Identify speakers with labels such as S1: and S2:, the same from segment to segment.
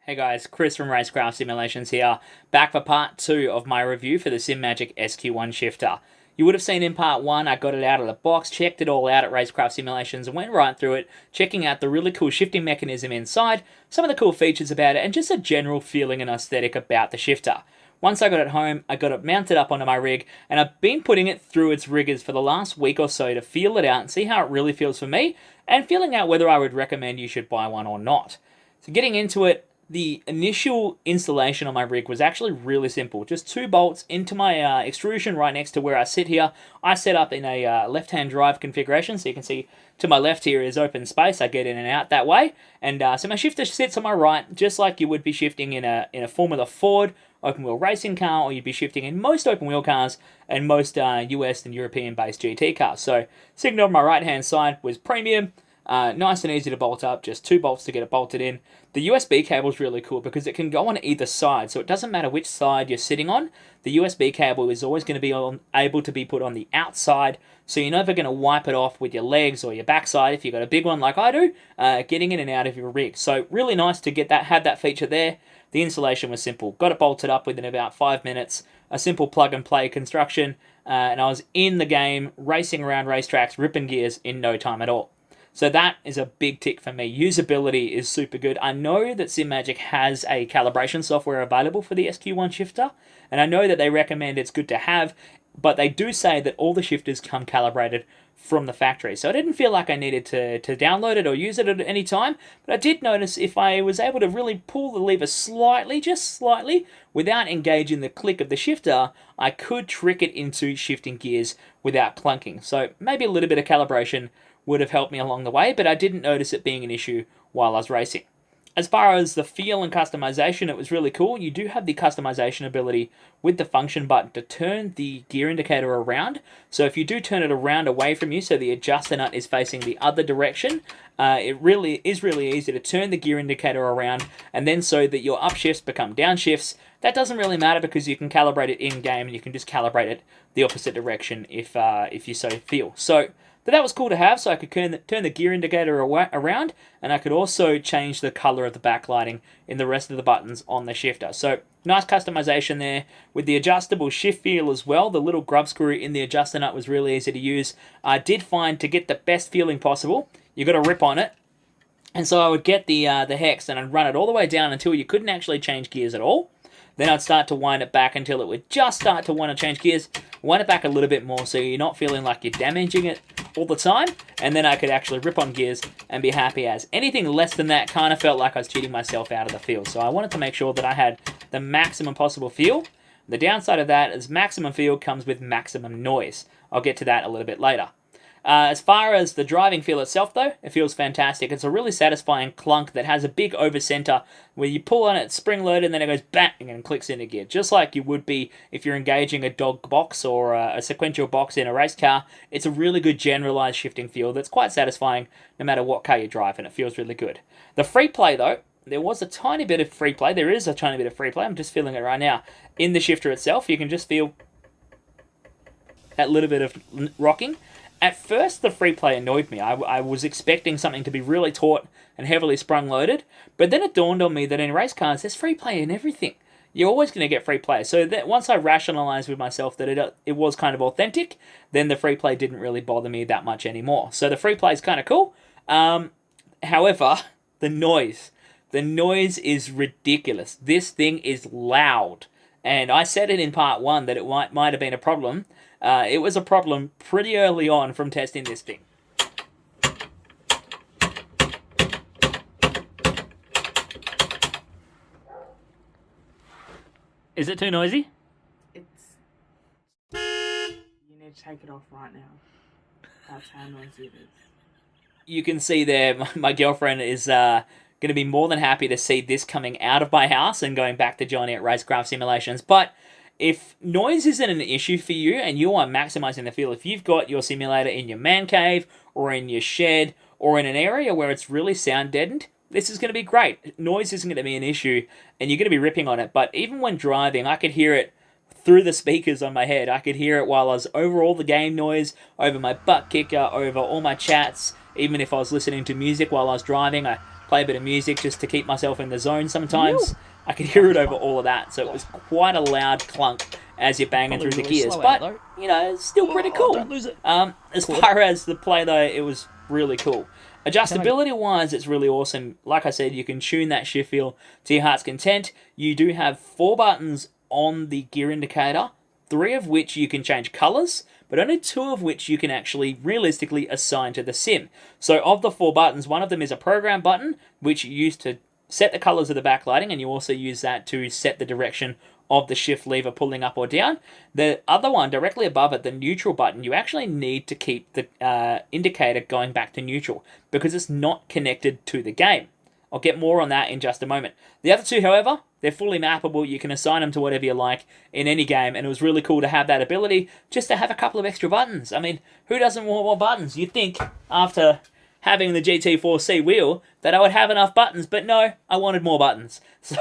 S1: Hey guys, Chris from Racecraft Simulations here, back for part 2 of my review for the Simagic SQ1 shifter. You would have seen in part 1, I got it out of the box, checked it all out at Racecraft Simulations and went right through it, checking out the really cool shifting mechanism inside, some of the cool features about it, and just a general feeling and aesthetic about the shifter. Once I got it home, I got it mounted up onto my rig, and I've been putting it through its riggers for the last week or so to feel it out and see how it really feels for me, and feeling out whether I would recommend you should buy one or not. So getting into it, the initial installation on my rig was actually really simple. Just 2 bolts into my extrusion right next to where I sit here. I set up in a left-hand drive configuration, so you can see to my left here is open space. I get in and out that way. And so my shifter sits on my right, just like you would be shifting in a Formula Ford open-wheel racing car, or you'd be shifting in most open-wheel cars and most US and European-based GT cars. So signal on my right-hand side was premium. Nice and easy to bolt up, just 2 bolts to get it bolted in. The USB cable is really cool because it can go on either side, so it doesn't matter which side you're sitting on. The USB cable is always going to be able to be put on the outside, so you're never going to wipe it off with your legs or your backside if you've got a big one like I do, getting in and out of your rig. So really nice to have that feature there. The installation was simple. Got it bolted up within about 5 minutes. A simple plug-and-play construction, and I was in the game, racing around racetracks, ripping gears in no time at all. So that is a big tick for me. Usability is super good. I know that Simagic has a calibration software available for the SQ1 shifter, and I know that they recommend it's good to have, but they do say that all the shifters come calibrated from the factory. So I didn't feel like I needed to download it or use it at any time, but I did notice if I was able to really pull the lever slightly, just slightly, without engaging the click of the shifter, I could trick it into shifting gears without clunking. So maybe a little bit of calibration would have helped me along the way, but I didn't notice it being an issue while I was racing. As far as the feel and customization, it was really cool. You do have the customization ability with the function button to turn the gear indicator around. So if you do turn it around away from you, so the adjuster nut is facing the other direction, it really is really easy to turn the gear indicator around, and then so that your upshifts become downshifts. That doesn't really matter because you can calibrate it in-game, and you can just calibrate it the opposite direction if you so feel. So that was cool to have, so I could turn the gear indicator around, and I could also change the color of the backlighting in the rest of the buttons on the shifter. So nice customization there. With the adjustable shift feel as well, the little grub screw in the adjuster nut was really easy to use. I did find to get the best feeling possible, you got to rip on it. And so I would get the hex and I'd run it all the way down until you couldn't actually change gears at all. Then I'd start to wind it back until it would just start to want to change gears. Wind it back a little bit more so you're not feeling like you're damaging it all the time. And then I could actually rip on gears and be happy as. Anything less than that kind of felt like I was cheating myself out of the feel. So I wanted to make sure that I had the maximum possible feel. The downside of that is maximum feel comes with maximum noise. I'll get to that a little bit later. As far as the driving feel itself, though, it feels fantastic. It's a really satisfying clunk that has a big over-center where you pull on it, spring-loaded, and then it goes bang and clicks into gear, just like you would be if you're engaging a dog box or a sequential box in a race car. It's a really good generalized shifting feel that's quite satisfying no matter what car you drive, and it feels really good. The free play, though, there was a tiny bit of free play. There is a tiny bit of free play. I'm just feeling it right now. In the shifter itself, you can just feel that little bit of rocking. At first, the free play annoyed me. I was expecting something to be really taut and heavily sprung-loaded, but then it dawned on me that in race cars, there's free play in everything. You're always going to get free play. So that once I rationalized with myself that it was kind of authentic, then the free play didn't really bother me that much anymore. So the free play is kind of cool. However, the noise. The noise is ridiculous. This thing is loud. And I said it in part 1 that it might have been a problem. It was a problem pretty early on from testing this thing. Is it too noisy?
S2: You need to take it off right now. That's how noisy it is.
S1: You can see there, my girlfriend is going to be more than happy to see this coming out of my house and going back to joining at Racecraft Simulations. But if noise isn't an issue for you and you are maximizing the feel, if you've got your simulator in your man cave or in your shed or in an area where it's really sound deadened, this is going to be great. Noise isn't going to be an issue and you're going to be ripping on it. But even when driving, I could hear it through the speakers on my head. I could hear it while I was over all the game noise, over my butt kicker, over all my chats. Even if I was listening to music while I was driving, I play a bit of music just to keep myself in the zone sometimes. I could hear it over all of that, so it was quite a loud clunk as you're banging through the gears. But, you know, it's still pretty cool.
S3: Don't lose it.
S1: As far as the play, though, it was really cool. Adjustability-wise, it's really awesome. Like I said, you can tune that shift feel to your heart's content. You do have 4 buttons on the gear indicator, 3 of which you can change colors, but only 2 of which you can actually realistically assign to the sim. So of the 4 buttons, one of them is a program button, which you use to set the colors of the backlighting, and you also use that to set the direction of the shift lever pulling up or down. The other one, directly above it, the neutral button, you actually need to keep the indicator going back to neutral because it's not connected to the game. I'll get more on that in just a moment. The other 2, however, they're fully mappable. You can assign them to whatever you like in any game, and it was really cool to have that ability just to have a couple of extra buttons. I mean, who doesn't want more buttons? You'd think after having the GT4C wheel that I would have enough buttons, but no, I wanted more buttons. So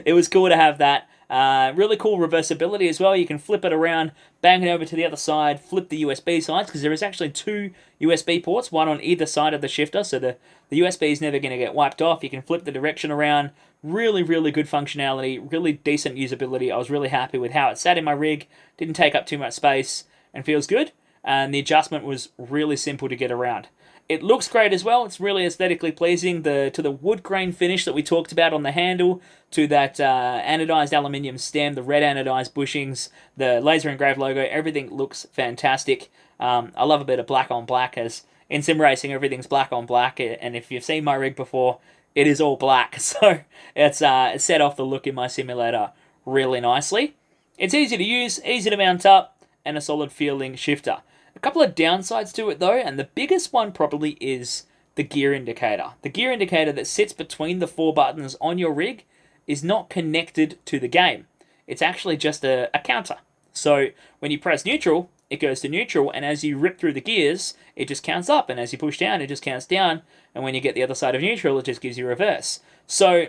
S1: it was cool to have that. Really cool reversibility as well. You can flip it around, bang it over to the other side, flip the USB sides, because there is actually 2 USB ports, one on either side of the shifter, so the USB is never going to get wiped off. You can flip the direction around. Really, really good functionality, really decent usability. I was really happy with how it sat in my rig, didn't take up too much space, and feels good. And the adjustment was really simple to get around. It looks great as well. It's really aesthetically pleasing. To the wood grain finish that we talked about on the handle, to that anodized aluminium stem, the red anodized bushings, the laser engraved logo, everything looks fantastic. I love a bit of black on black, as in sim racing everything's black on black, and if you've seen my rig before, it is all black. So it's set off the look in my simulator really nicely. It's easy to use, easy to mount up, and a solid feeling shifter. A couple of downsides to it though, and the biggest one probably is the gear indicator. The gear indicator that sits between the 4 buttons on your rig is not connected to the game. It's actually just a counter. So when you press neutral, it goes to neutral, and as you rip through the gears, it just counts up, and as you push down, it just counts down, and when you get the other side of neutral, it just gives you reverse. So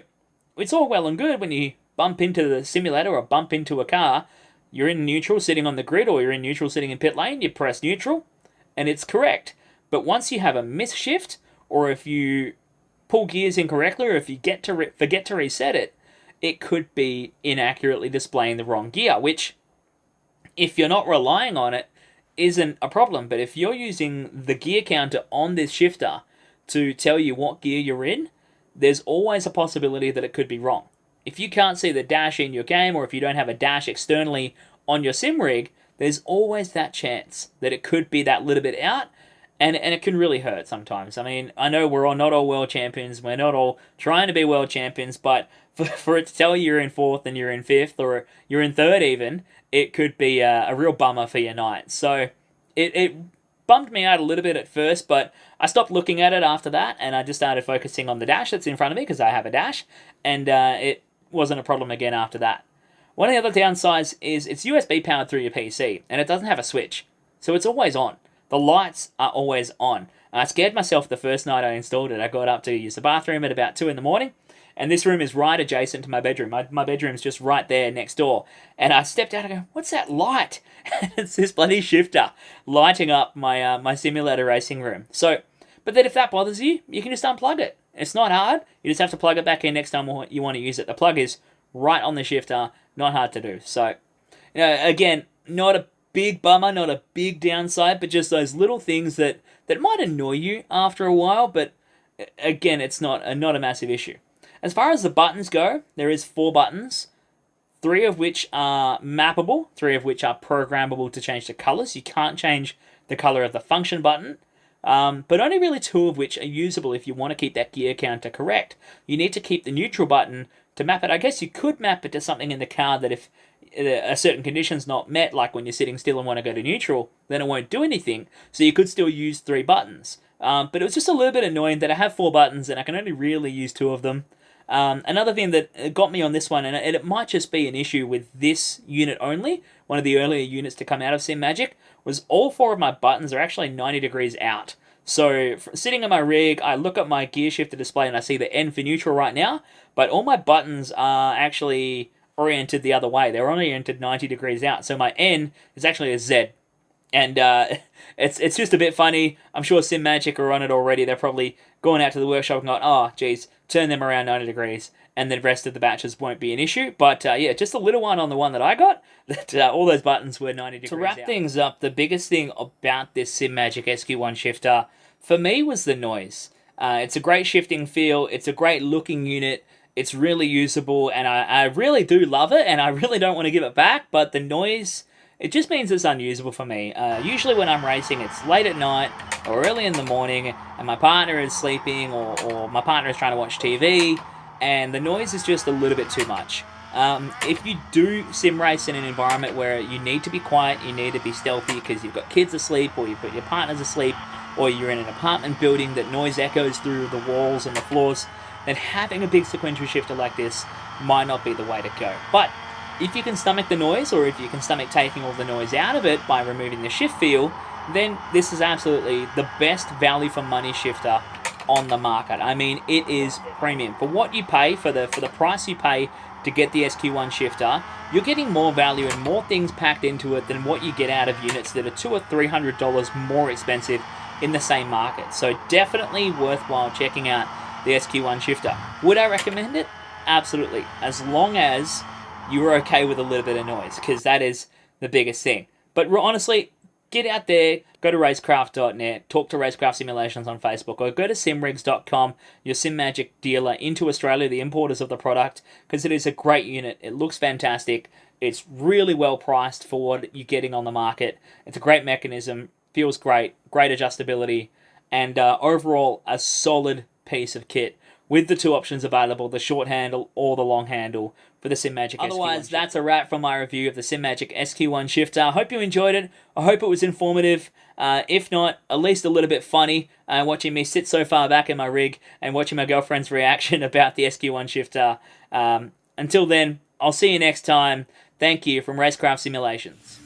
S1: it's all well and good when you bump into the simulator or bump into a car. You're in neutral sitting on the grid, or you're in neutral sitting in pit lane, you press neutral, and it's correct. But once you have a misshift, or if you pull gears incorrectly, or if you forget to reset it, it could be inaccurately displaying the wrong gear, which, if you're not relying on it, isn't a problem. But if you're using the gear counter on this shifter to tell you what gear you're in, there's always a possibility that it could be wrong. If you can't see the dash in your game, or if you don't have a dash externally on your sim rig, there's always that chance that it could be that little bit out, and it can really hurt sometimes. I mean, I know we're not all world champions, we're not all trying to be world champions, but for it to tell you you're in 4th and you're in 5th, or you're in 3rd even, it could be a real bummer for your night. So it bummed me out a little bit at first, but I stopped looking at it after that, and I just started focusing on the dash that's in front of me, because I have a dash, and it wasn't a problem again after that. One of the other downsides is it's USB powered through your PC, and it doesn't have a switch, so it's always on. The lights are always on. I scared myself the first night I installed it. I got up to use the bathroom at about 2 in the morning, and this room is right adjacent to my bedroom. My bedroom's just right there next door. And I stepped out and go, what's that light? And it's this bloody shifter lighting up my simulator racing room. So, but then if that bothers you, you can just unplug it. It's not hard. You just have to plug it back in next time you want to use it. The plug is right on the shifter. Not hard to do. So, you know, again, not a big bummer, not a big downside, but just those little things that might annoy you after a while. But again, it's not a massive issue. As far as the buttons go, there is 4 buttons, 3 of which are mappable, 3 of which are programmable to change the colors. You can't change the color of the function button, but only really 2 of which are usable if you want to keep that gear counter correct. You need to keep the neutral button to map it. I guess you could map it to something in the car that if a certain condition's not met, like when you're sitting still and want to go to neutral, then it won't do anything. So you could still use 3 buttons. But it was just a little bit annoying that I have 4 buttons and I can only really use 2 of them. Another thing that got me on this one, and it might just be an issue with this unit only, one of the earlier units to come out of Simagic, was all 4 of my buttons are actually 90 degrees out. So sitting on my rig, I look at my gear shifter display and I see the N for neutral right now, but all my buttons are actually oriented the other way. They're oriented 90 degrees out. So my N is actually a Z. And it's just a bit funny. I'm sure Simagic are on it already. They're probably going out to the workshop and going, oh, geez, turn them around 90 degrees, and the rest of the batches won't be an issue. But yeah, just a little one on the one that I got, that all those buttons were 90 degrees. To wrap things up, the biggest thing about this Simagic SQ1 shifter, for me, was the noise. It's a great shifting feel. It's a great looking unit. It's really usable, and I really do love it, and I really don't want to give it back, but the noise, it just means it's unusable for me. Usually when I'm racing, it's late at night or early in the morning, and my partner is sleeping, or my partner is trying to watch TV, and the noise is just a little bit too much. If you do sim race in an environment where you need to be quiet, you need to be stealthy because you've got kids asleep, or you've got your partners asleep, or you're in an apartment building that noise echoes through the walls and the floors, then having a big sequential shifter like this might not be the way to go. But if you can stomach the noise, or if you can stomach taking all the noise out of it by removing the shift feel, then this is absolutely the best value for money shifter on the market. I mean, it is premium. For what you pay, for the price you pay to get the SQ1 shifter, you're getting more value and more things packed into it than what you get out of units that are $200 or $300 more expensive in the same market. So definitely worthwhile checking out the SQ1 shifter. Would I recommend it? Absolutely, as long as you're okay with a little bit of noise, because that is the biggest thing. But honestly, get out there, go to racecraft.net, talk to Racecraft Simulations on Facebook, or go to simrigs.com, your Simagic dealer into Australia, the importers of the product, because it is a great unit. It looks fantastic. It's really well priced for what you're getting on the market. It's a great mechanism, feels great, great adjustability, and overall a solid piece of kit with the two options available, the short handle or the long handle for the Simagic SQ1 Otherwise, that's a wrap from my review of the Simagic SQ1 shifter. I hope you enjoyed it. I hope it was informative. If not, at least a little bit funny, watching me sit so far back in my rig and watching my girlfriend's reaction about the SQ1 shifter. Until then, I'll see you next time. Thank you from Racecraft Simulations.